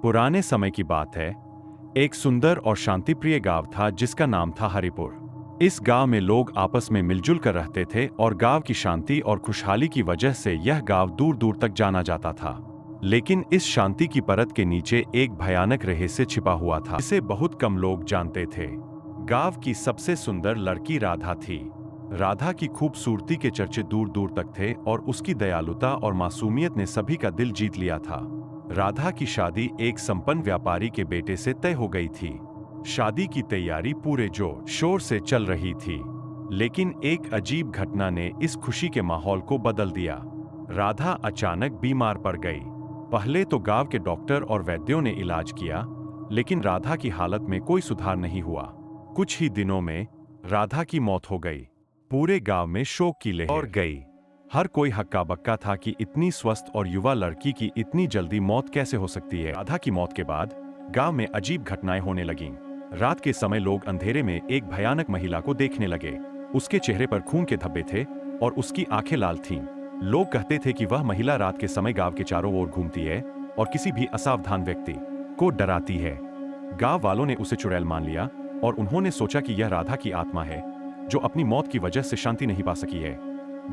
पुराने समय की बात है। एक सुंदर और शांतिप्रिय गांव था जिसका नाम था हरिपुर। इस गांव में लोग आपस में मिलजुल कर रहते थे और गांव की शांति और खुशहाली की वजह से यह गांव दूर दूर तक जाना जाता था। लेकिन इस शांति की परत के नीचे एक भयानक रहस्य छिपा हुआ था, जिसे बहुत कम लोग जानते थे। गांव की सबसे सुंदर लड़की राधा थी। राधा की खूबसूरती के चर्चे दूर दूर तक थे और उसकी दयालुता और मासूमियत ने सभी का दिल जीत लिया था। राधा की शादी एक संपन्न व्यापारी के बेटे से तय हो गई थी। शादी की तैयारी पूरे जोर शोर से चल रही थी, लेकिन एक अजीब घटना ने इस खुशी के माहौल को बदल दिया। राधा अचानक बीमार पड़ गई। पहले तो गांव के डॉक्टर और वैद्यों ने इलाज किया, लेकिन राधा की हालत में कोई सुधार नहीं हुआ। कुछ ही दिनों में राधा की मौत हो गई। पूरे गांव में शोक की लहर गई। हर कोई हक्का बक्का था कि इतनी स्वस्थ और युवा लड़की की इतनी जल्दी मौत कैसे हो सकती है। राधा की मौत के बाद गांव में अजीब घटनाएं होने लगीं। रात के समय लोग अंधेरे में एक भयानक महिला को देखने लगे। उसके चेहरे पर खून के धब्बे थे और उसकी आंखें लाल थीं। लोग कहते थे कि वह महिला रात के समय गांव के चारों ओर घूमती है और किसी भी असावधान व्यक्ति को डराती है। गांव वालों ने उसे चुड़ैल मान लिया और उन्होंने सोचा कि यह राधा की आत्मा है जो अपनी मौत की वजह से शांति नहीं पा सकी है।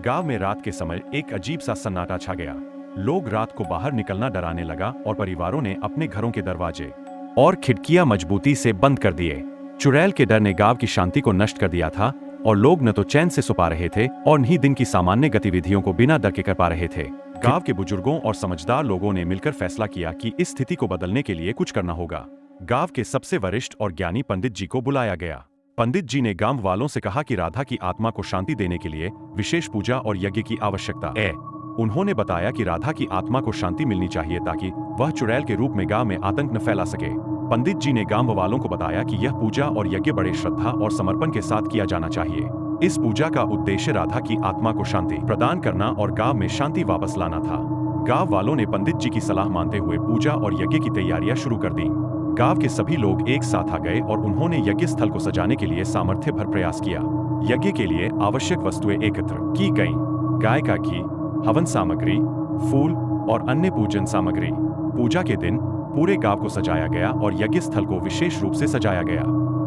गांव में रात के समय एक अजीब सा सन्नाटा छा गया। लोग रात को बाहर निकलना डराने लगा और परिवारों ने अपने घरों के दरवाजे और खिड़कियां मजबूती से बंद कर दिए। चुड़ैल के डर ने गांव की शांति को नष्ट कर दिया था और लोग न तो चैन से सो पा रहे थे और न ही दिन की सामान्य गतिविधियों को बिना डर के कर पा रहे थे। गांव के बुजुर्गों और समझदार लोगों ने मिलकर फैसला किया कि इस स्थिति को बदलने के लिए कुछ करना होगा। गांव के सबसे वरिष्ठ और ज्ञानी पंडित जी को बुलाया गया। पंडित जी ने गांव वालों से कहा कि राधा की आत्मा को शांति देने के लिए विशेष पूजा और यज्ञ की आवश्यकता है। उन्होंने बताया कि राधा की आत्मा को शांति मिलनी चाहिए ताकि वह चुड़ैल के रूप में गांव में आतंक न फैला सके। पंडित जी ने गांव वालों को बताया कि यह पूजा और यज्ञ बड़े श्रद्धा और समर्पण के साथ किया जाना चाहिए। इस पूजा का उद्देश्य राधा की आत्मा को शांति प्रदान करना और गांव में शांति वापस लाना था। गांव वालों ने पंडित जी की सलाह मानते हुए पूजा और यज्ञ की तैयारियां शुरू कर दी। गांव के सभी लोग एक साथ आ गए और उन्होंने यज्ञ स्थल को सजाने के लिए सामर्थ्य भर प्रयास किया। यज्ञ के लिए आवश्यक वस्तुएं एकत्र की गईं। गाय का घी, हवन सामग्री, फूल और अन्य पूजन सामग्री। पूजा के दिन पूरे गांव को सजाया गया और यज्ञ स्थल को विशेष रूप से सजाया गया।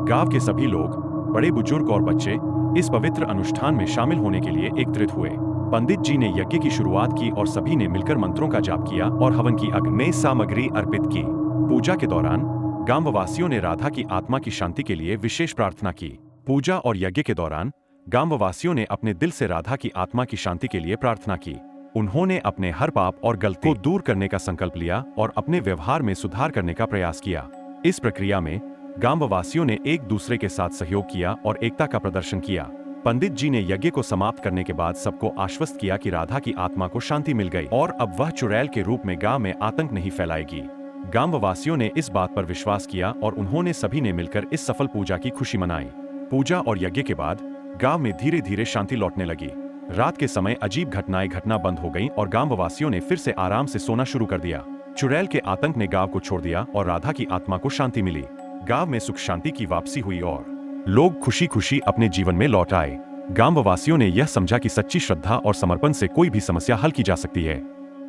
गांव के सभी लोग, बड़े बुजुर्ग और बच्चे, इस पवित्र अनुष्ठान में शामिल होने के लिए एकत्रित हुए। पंडित जी ने यज्ञ की शुरुआत की और सभी ने मिलकर मंत्रों का जाप किया और हवन की अग्नि में सामग्री अर्पित की। पूजा के दौरान गांववासियों ने राधा की आत्मा की शांति के लिए विशेष प्रार्थना की। पूजा और यज्ञ के दौरान गांववासियों ने अपने दिल से राधा की आत्मा की शांति के लिए प्रार्थना की। उन्होंने अपने हर पाप और गलती को दूर करने का संकल्प लिया और अपने व्यवहार में सुधार करने का प्रयास किया। इस प्रक्रिया में गांववासियों ने एक दूसरे के साथ सहयोग किया और एकता का प्रदर्शन किया। पंडित जी ने यज्ञ को समाप्त करने के बाद सबको आश्वस्त किया कि राधा की आत्मा को शांति मिल गई और अब वह चुड़ैल के रूप में गांव में आतंक नहीं फैलाएगी। गांववासियों ने इस बात पर विश्वास किया और उन्होंने सभी ने मिलकर इस सफल पूजा की खुशी मनाई। पूजा और यज्ञ के बाद गांव में धीरे धीरे शांति लौटने लगी। रात के समय अजीब घटनाएं घटना बंद हो गईं और गांववासियों ने फिर से आराम से सोना शुरू कर दिया। चुड़ैल के आतंक ने गांव को छोड़ दिया और राधा की आत्मा को शांति मिली। गांव में सुख शांति की वापसी हुई और लोग खुशी खुशी अपने जीवन में लौट आए। गांववासियों ने यह समझा कि सच्ची श्रद्धा और समर्पण से कोई भी समस्या हल की जा सकती है।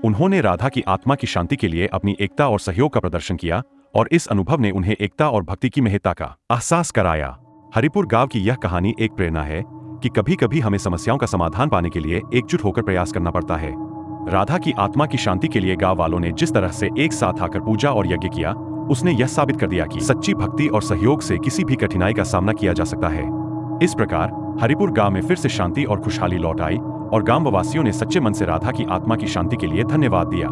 उन्होंने राधा की आत्मा की शांति के लिए अपनी एकता और सहयोग का प्रदर्शन किया और इस अनुभव ने उन्हें एकता और भक्ति की महत्ता का एहसास कराया। हरिपुर गांव की यह कहानी एक प्रेरणा है कि कभी कभी हमें समस्याओं का समाधान पाने के लिए एकजुट होकर प्रयास करना पड़ता है। राधा की आत्मा की शांति के लिए गांव वालों ने जिस तरह से एक साथ आकर पूजा और यज्ञ किया, उसने यह साबित कर दिया कि सच्ची भक्ति और सहयोग से किसी भी कठिनाई का सामना किया जा सकता है। इस प्रकार हरिपुर गांव में फिर से शांति और खुशहाली लौट आई और गांववासियों ने सच्चे मन से राधा की आत्मा की शांति के लिए धन्यवाद दिया।